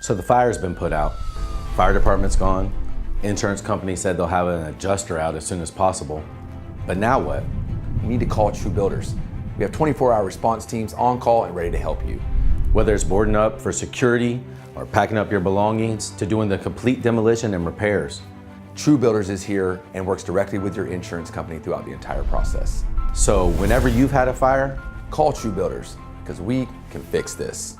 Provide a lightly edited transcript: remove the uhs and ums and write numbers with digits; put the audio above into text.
So the fire's been put out. Fire department's gone. Insurance company said they'll have an adjuster out as soon as possible. But now what? You need to call True Builders. We have 24-hour response teams on call and ready to help you. Whether it's boarding up for security or packing up your belongings to doing the complete demolition and repairs. True Builders is here and works directly with your insurance company throughout the entire process. So whenever you've had a fire, Call True Builders, because we can fix this.